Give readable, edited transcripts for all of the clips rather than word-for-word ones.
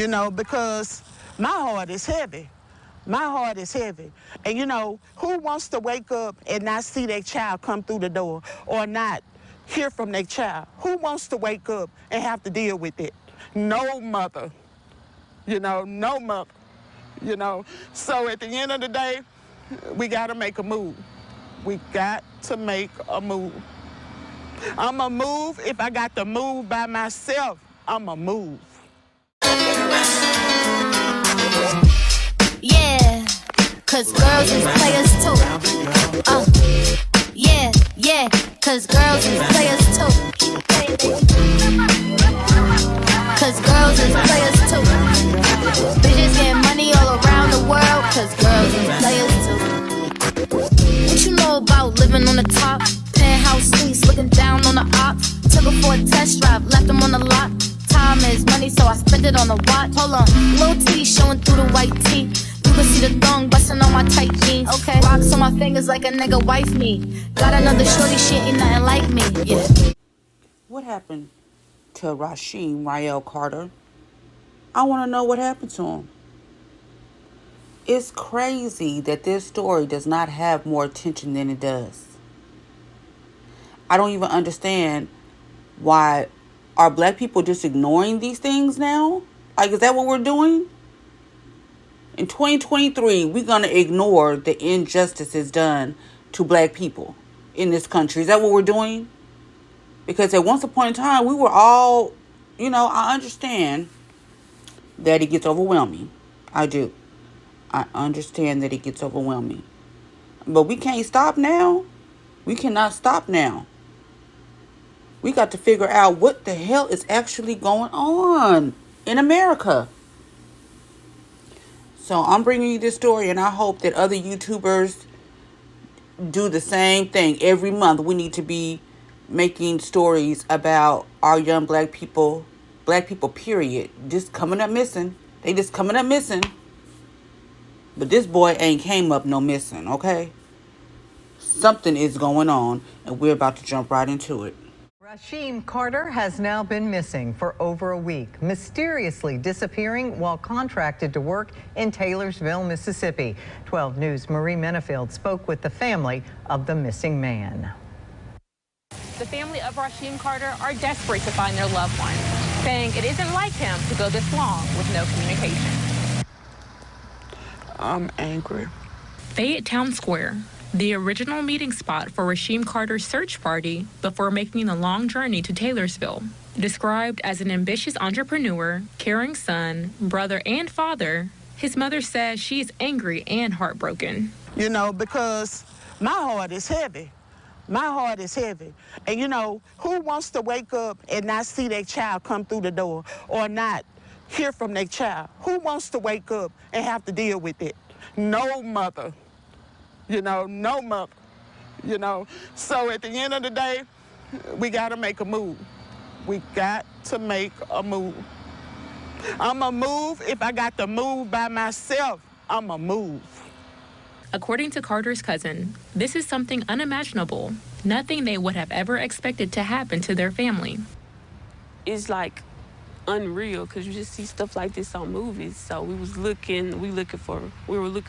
because my heart is heavy. My heart is heavy. And, who wants to wake up and not see their child come through the door or not hear from their child? Who wants to wake up and have to deal with it? No mother. No mother. So at the end of the day, we got to make a move. We got to make a move. I'm going to move. If I got to move by myself, I'm going to move. Yeah, cause girls is players too. Yeah, cause girls is players too. Cause girls is players too. Bitches getting money all around the world, cause girls is players too. What you know about living on the top? Penthouse suites, looking down on the ops. Took her for a test drive, left them on the lot. Time is money, so I spent it on a watch. Hold on, little T showing through the white tee. You can see the thong busting on my tight jeans. Okay, rocks on my fingers like a nigga wife me. Got another shorty, she ain't nothing like me. Yeah. What happened to Rasheem Ryelle Carter? I want to know what happened to him. It's crazy that this story does not have more attention than it does. I don't even understand why. Are black people just ignoring these things now? Like, is that what we're doing? In 2023, we're going to ignore the injustices done to black people in this country. Is that what we're doing? Because at once upon a time, we were all, I understand that it gets overwhelming. I do. I understand that it gets overwhelming. But we can't stop now. We cannot stop now. We got to figure out what the hell is actually going on in America. So I'm bringing you this story, and I hope that other YouTubers do the same thing. Every month we need to be making stories about our young black people period, just coming up missing. They just coming up missing. But this boy ain't came up no missing, okay? Something is going on, and we're about to jump right into it. Rasheem Carter has now been missing for over a week, mysteriously disappearing while contracted to work in Taylorsville, Mississippi. 12 News' Marie Menefield spoke with the family of the missing man. The family of Rasheem Carter are desperate to find their loved one, saying it isn't like him to go this long with no communication. I'm angry. Fayette Town Square, the original meeting spot for Rasheem Carter's search party before making the long journey to Taylorsville. Described as an ambitious entrepreneur, caring son, brother, and father, his mother says she is angry and heartbroken. Because my heart is heavy. My heart is heavy. And, who wants to wake up and not see their child come through the door or not hear from their child? Who wants to wake up and have to deal with it? No mother. No mother. So at the end of the day, we got to make a move. We got to make a move. I'm going to move. If I got to move by myself, I'm going to move. According to Carter's cousin, this is something unimaginable, nothing they would have ever expected to happen to their family. It's like unreal because you just see stuff like this on movies. So we were looking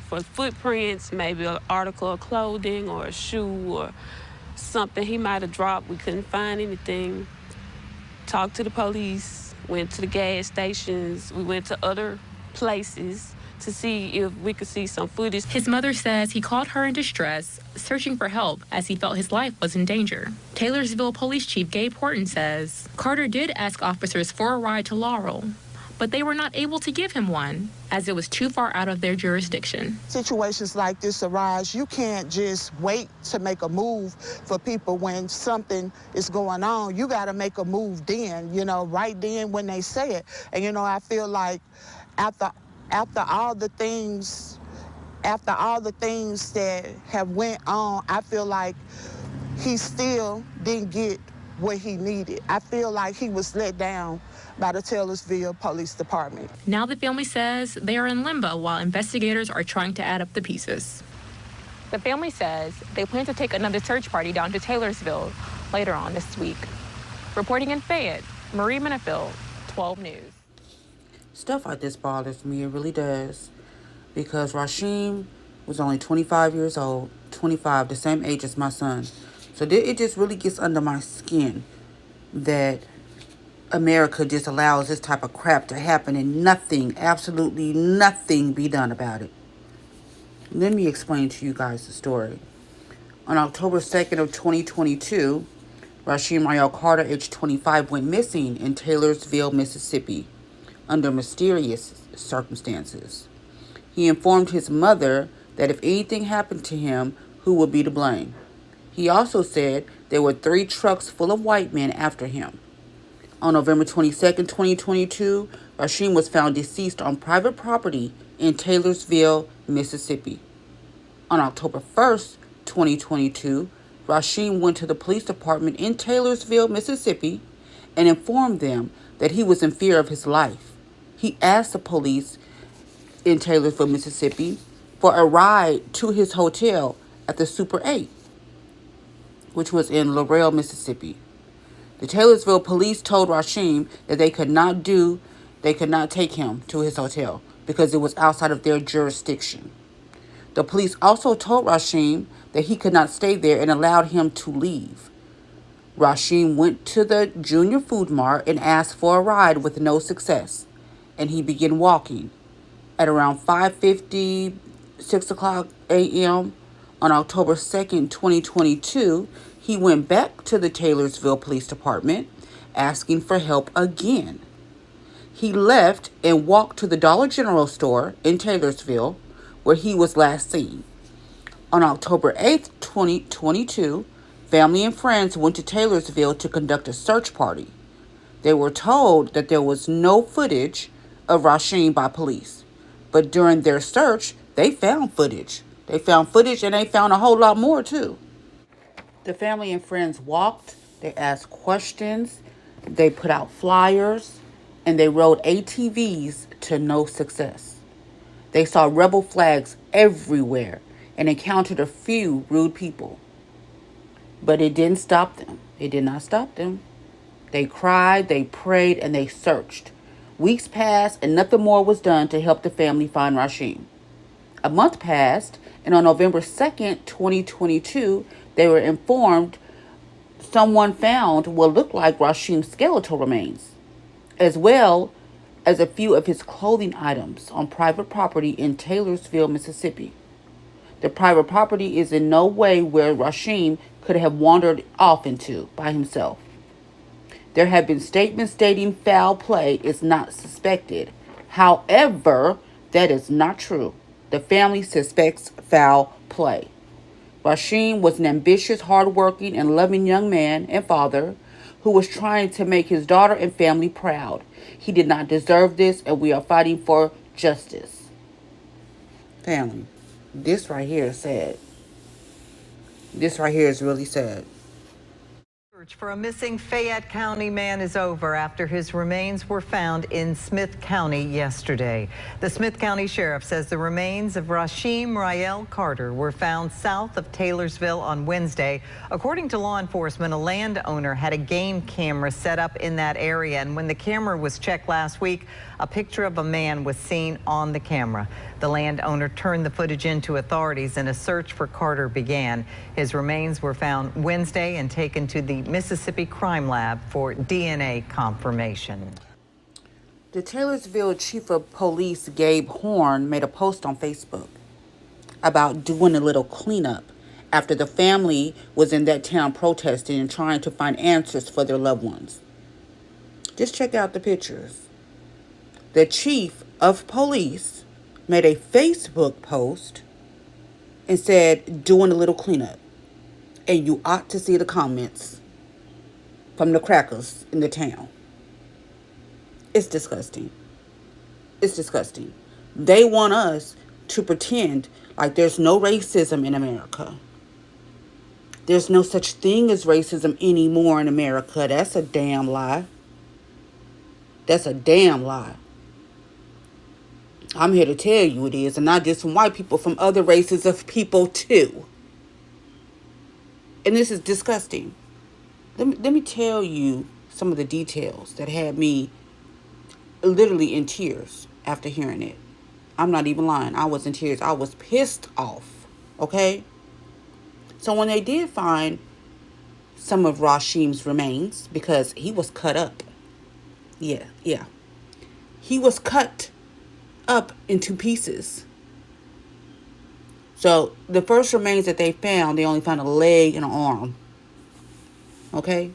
for footprints, maybe an article of clothing or a shoe or something he might have dropped. We couldn't find anything. Talked to the police, went to the gas stations, we went to other places to see if we could see some footage. His mother says he called her in distress, searching for help as he felt his life was in danger. Taylorsville Police Chief Gabe Horton says Carter did ask officers for a ride to Laurel, but they were not able to give him one as it was too far out of their jurisdiction. Situations like this arise, you can't just wait to make a move for people when something is going on. You got to make a move then, right then when they say it. And, I feel like after all the things that have went on, I feel like he still didn't get what he needed. I feel like he was let down by the Taylorsville Police Department. Now the family says they are in limbo while investigators are trying to add up the pieces. The family says they plan to take another search party down to Taylorsville later on this week. Reporting in Fayette, Marie Menefield, 12 News. Stuff like this bothers me. It really does. Because Rasheem was only 25 years old. 25, the same age as my son. So it just really gets under my skin that America just allows this type of crap to happen and nothing, absolutely nothing be done about it. Let me explain to you guys the story. On October 2nd of 2022, Rasheem Ryelle Carter, age 25, went missing in Taylorsville, Mississippi, under mysterious circumstances. He informed his mother that if anything happened to him, who would be to blame. He also said there were 3 trucks full of white men after him. On November 22nd, 2022, Rasheem was found deceased on private property in Taylorsville, Mississippi. On October 1st, 2022, Rasheem went to the police department in Taylorsville, Mississippi, and informed them that he was in fear of his life. He asked the police in Taylorsville, Mississippi, for a ride to his hotel at the Super 8, which was in Laurel, Mississippi. The Taylorsville police told Rasheem that they could not take him to his hotel because it was outside of their jurisdiction. The police also told Rasheem that he could not stay there and allowed him to leave. Rasheem went to the Junior Food Mart and asked for a ride with no success, and he began walking. At around 5:50, 6 o'clock a.m. on October 2nd, 2022, he went back to the Taylorsville Police Department asking for help again. He left and walked to the Dollar General store in Taylorsville, where he was last seen. On October 8th, 2022, family and friends went to Taylorsville to conduct a search party. They were told that there was no footage of Rasheem by police. But during their search, they found footage. They found footage and they found a whole lot more too. The family and friends walked, they asked questions, they put out flyers, and they rode ATVs to no success. They saw rebel flags everywhere and encountered a few rude people. But it didn't stop them. It did not stop them. They cried, they prayed, and they searched. Weeks passed and nothing more was done to help the family find Rasheem. A month passed, and on November 2nd, 2022, they were informed someone found what looked like Rasheem's skeletal remains, as well as a few of his clothing items on private property in Taylorsville, Mississippi. The private property is in no way where Rasheem could have wandered off into by himself. There have been statements stating foul play is not suspected. However, that is not true. The family suspects foul play. Rasheem was an ambitious, hardworking, and loving young man and father who was trying to make his daughter and family proud. He did not deserve this, and we are fighting for justice. Family, this right here is sad. This right here is really sad. Search for a missing Fayette County man is over after his remains were found in Smith County yesterday. The Smith County Sheriff says the remains of Rasheem Ryelle Carter were found south of Taylorsville on Wednesday. According to law enforcement, a landowner had a game camera set up in that area, and when the camera was checked last week, a picture of a man was seen on the camera. The landowner turned the footage in to authorities and a search for Carter began. His remains were found Wednesday and taken to the Mississippi Crime Lab for DNA confirmation. The Taylorsville Chief of Police, Gabe Horn, made a post on Facebook about doing a little cleanup after the family was in that town protesting and trying to find answers for their loved ones. Just check out the pictures. The Chief of Police made a Facebook post and said, doing a little cleanup. And you ought to see the comments from the crackers in the town. It's disgusting. It's disgusting. They want us to pretend like there's no racism in America. There's no such thing as racism anymore in America. That's a damn lie. That's a damn lie. I'm here to tell you it is, and not just from white people, from other races of people too. And this is disgusting. Let me tell you some of the details that had me literally in tears after hearing it. I'm not even lying. I was in tears. I was pissed off. Okay? So when they did find some of Rasheem's remains, because he was cut up. Yeah. He was cut up into pieces. So the first remains that they found, they only found a leg and an arm. Okay?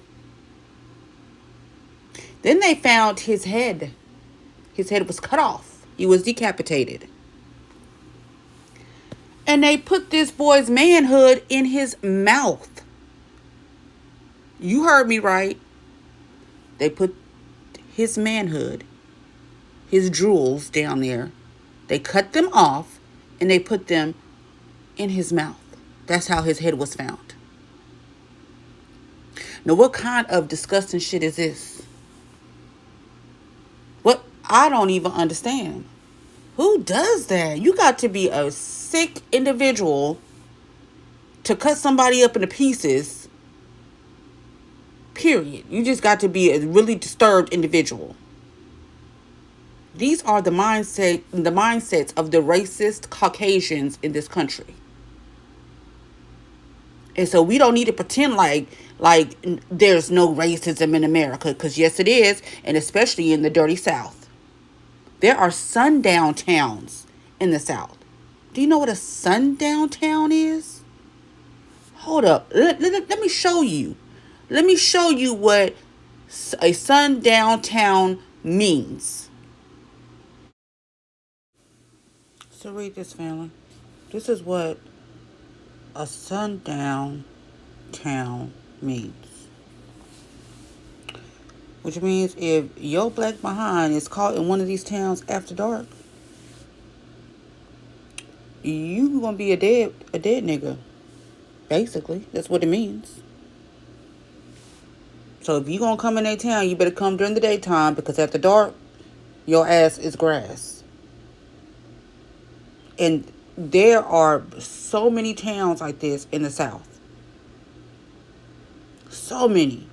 Then they found his head. His head was cut off. He was decapitated. And they put this boy's manhood in his mouth. You heard me right. They put his manhood, his jewels down there. They cut them off and they put them in his mouth. That's how his head was found. Now, what kind of disgusting shit is this? What? I don't even understand. Who does that? You got to be a sick individual to cut somebody up into pieces. Period. You just got to be a really disturbed individual. These are the mindsets of the racist Caucasians in this country. And so we don't need to pretend like there's no racism in America, because yes it is, and especially in the dirty South. There are sundown towns in the South. Do you know what a sundown town is? Hold up. Let me show you. Let me show you what a sundown town means. So read this, family. This is what a sundown town means. Which means if your black behind is caught in one of these towns after dark, you gonna be a dead nigga. Basically, that's what it means. So if you gonna come in that town, you better come during the daytime, because after dark, your ass is grass. And there are so many towns like this in the South. So many.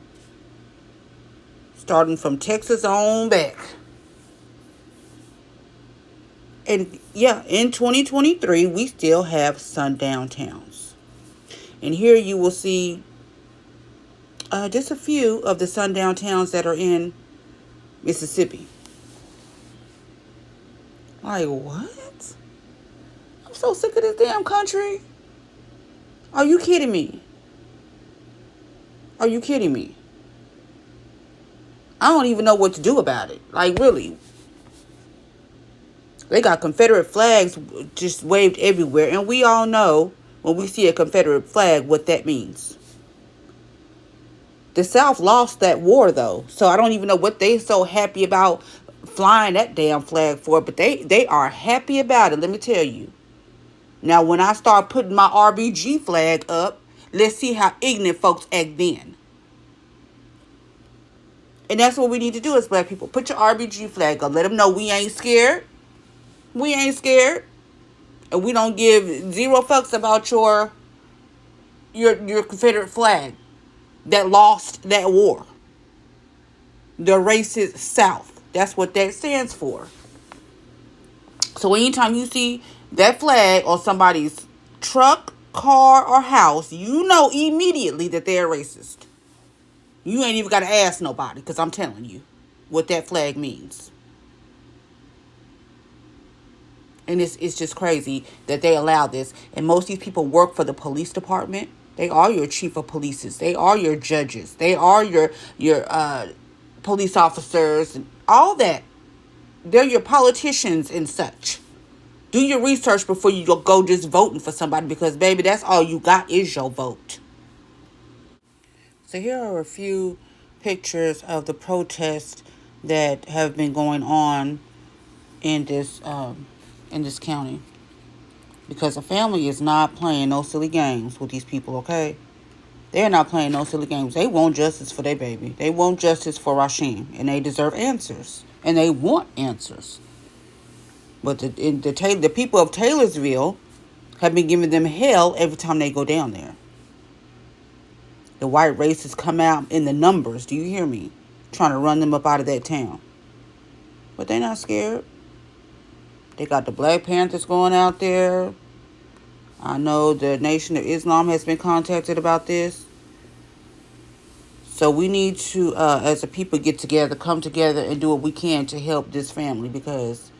Starting from Texas on back. And yeah, in 2023, we still have sundown towns. And here you will see just a few of the sundown towns that are in Mississippi. Like, what? I'm so sick of this damn country. Are you kidding me? Are you kidding me? I don't even know what to do about it. Like, really. They got Confederate flags just waved everywhere. And we all know when we see a Confederate flag what that means. The South lost that war, though. So I don't even know what they so happy about flying that damn flag for. But they are happy about it, let me tell you. Now, when I start putting my RBG flag up, let's see how ignorant folks act then. And that's what we need to do as black people. Put your RBG flag up. Let them know we ain't scared. We ain't scared. And we don't give zero fucks about your Confederate flag that lost that war. The racist South. That's what that stands for. So anytime you see that flag on somebody's truck, car, or house, you know immediately that they're racist. You ain't even got to ask nobody, because I'm telling you what that flag means. And it's just crazy that they allow this. And most of these people work for the police department. They are your chief of polices. They are your judges. They are your police officers and all that. They're your politicians and such. Do your research before you go just voting for somebody, because, baby, that's all you got is your vote. So here are a few pictures of the protests that have been going on in this county. Because the family is not playing no silly games with these people, okay? They're not playing no silly games. They want justice for their baby. They want justice for Rasheem. And they deserve answers. And they want answers. But the people of Taylorsville have been giving them hell every time they go down there. The white racists come out in the numbers. Do you hear me? Trying to run them up out of that town. But they're not scared. They got the Black Panthers going out there. I know the Nation of Islam has been contacted about this. So we need to, as a people, get together, come together, and do what we can to help this family, because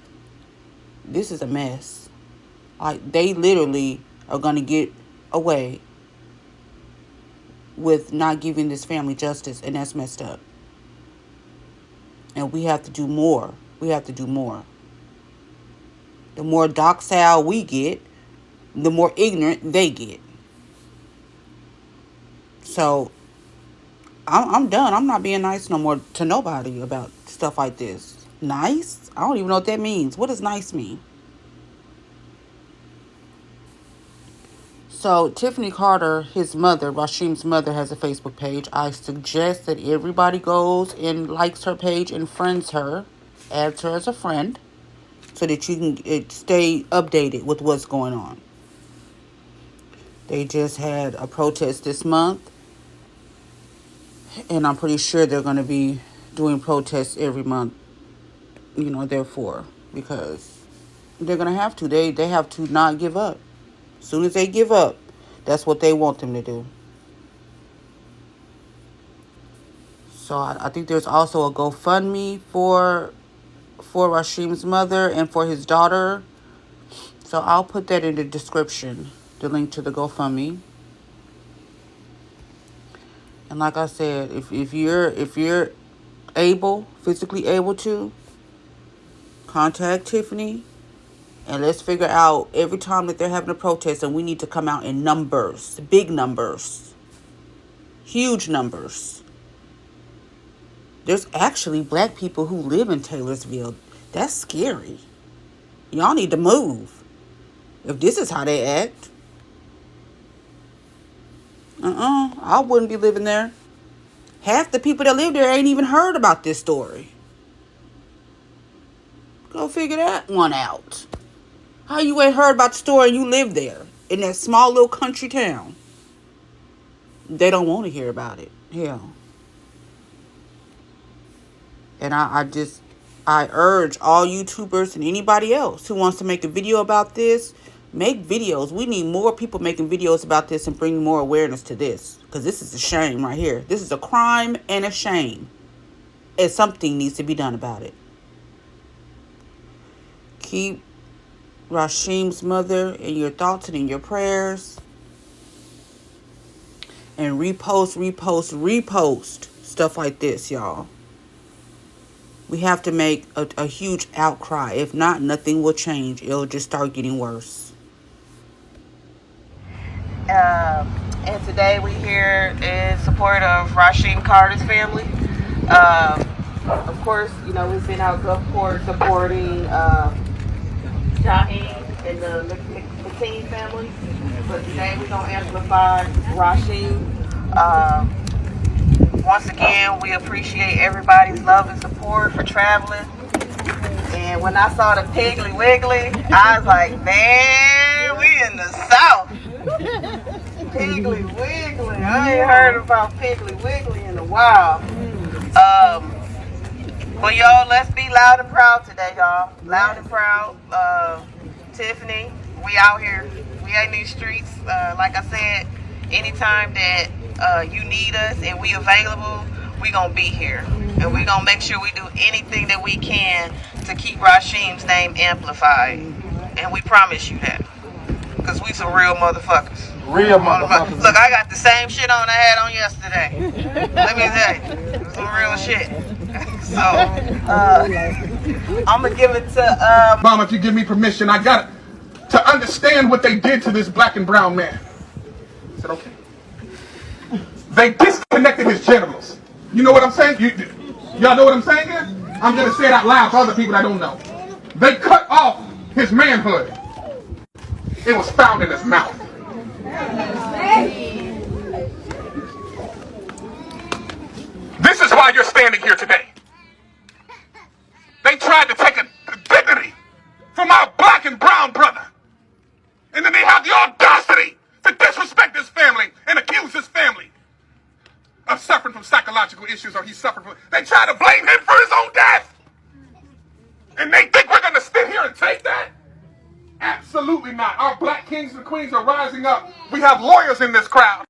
this is a mess. Like, they literally are going to get away with not giving this family justice, and that's messed up. And we have to do more. We have to do more. The more docile we get, the more ignorant they get. So I'm done. I'm not being nice no more to nobody about stuff like this. Nice? I don't even know what that means. What does nice mean? So Tiffany Carter, his mother, Rasheem's mother, has a Facebook page. I suggest that everybody goes and likes her page and friends her, adds her as a friend, so that you can stay updated with what's going on. They just had a protest this month, and I'm pretty sure they're going to be doing protests every month, therefore, because they're going to have to. They have to not give up. As soon as they give up, that's what they want them to do. So I think there's also a GoFundMe for Rasheem's mother and for his daughter. So I'll put that in the description, the link to the GoFundMe. And like I said, if you're physically able to, contact Tiffany, and let's figure out every time that they're having a protest, and we need to come out in numbers, big numbers, huge numbers. There's actually black people who live in Taylorsville. That's scary. Y'all need to move. If this is how they act, I wouldn't be living there. Half the people that live there ain't even heard about this story. Go figure that one out. How you ain't heard about the story and you live there in that small little country town? They don't want to hear about it. Hell. And I urge all YouTubers and anybody else who wants to make a video about this, make videos. We need more people making videos about this and bring more awareness to this. Because this is a shame right here. This is a crime and a shame. And something needs to be done about it. Keep Rasheem's mother in your thoughts and in your prayers. And repost stuff like this, y'all. We have to make a huge outcry. If not, nothing will change. It'll just start getting worse. And today we here in support of Rasheem Carter's family. Of course, we've been out Gulfport supporting Jaheem and the McKean family. But today we're going to amplify Rasheem. Once again, we appreciate everybody's love and support for traveling. And when I saw the Piggly Wiggly, I was like, man, we in the South. Piggly Wiggly. I ain't heard about Piggly Wiggly in a while. But y'all, let's be loud and proud today, y'all. Loud and proud. Tiffany, we out here. We in these streets. Like I said, anytime that you need us and we available, we gonna be here. And we gonna make sure we do anything that we can to keep Rasheem's name amplified. And we promise you that. Because we some real motherfuckers. Real motherfuckers. Look, I got the same shit on I had on yesterday. Let me tell you, it's some real shit. So, I'm gonna give it to Mama, if you give me permission, I got to understand what they did to this black and brown man. I said, okay. They disconnected his genitals. You know what I'm saying? Y'all know what I'm saying here? I'm gonna say it out loud to other people that don't know. They cut off his manhood. It was found in his mouth. This is why you're standing here today. They tried to take a dignity from our black and brown brother. And then they have the audacity to disrespect his family and accuse his family of suffering from psychological issues, or he's suffering from... They try to blame him for his own death. Absolutely not. Our black kings and queens are rising up. We have lawyers in this crowd.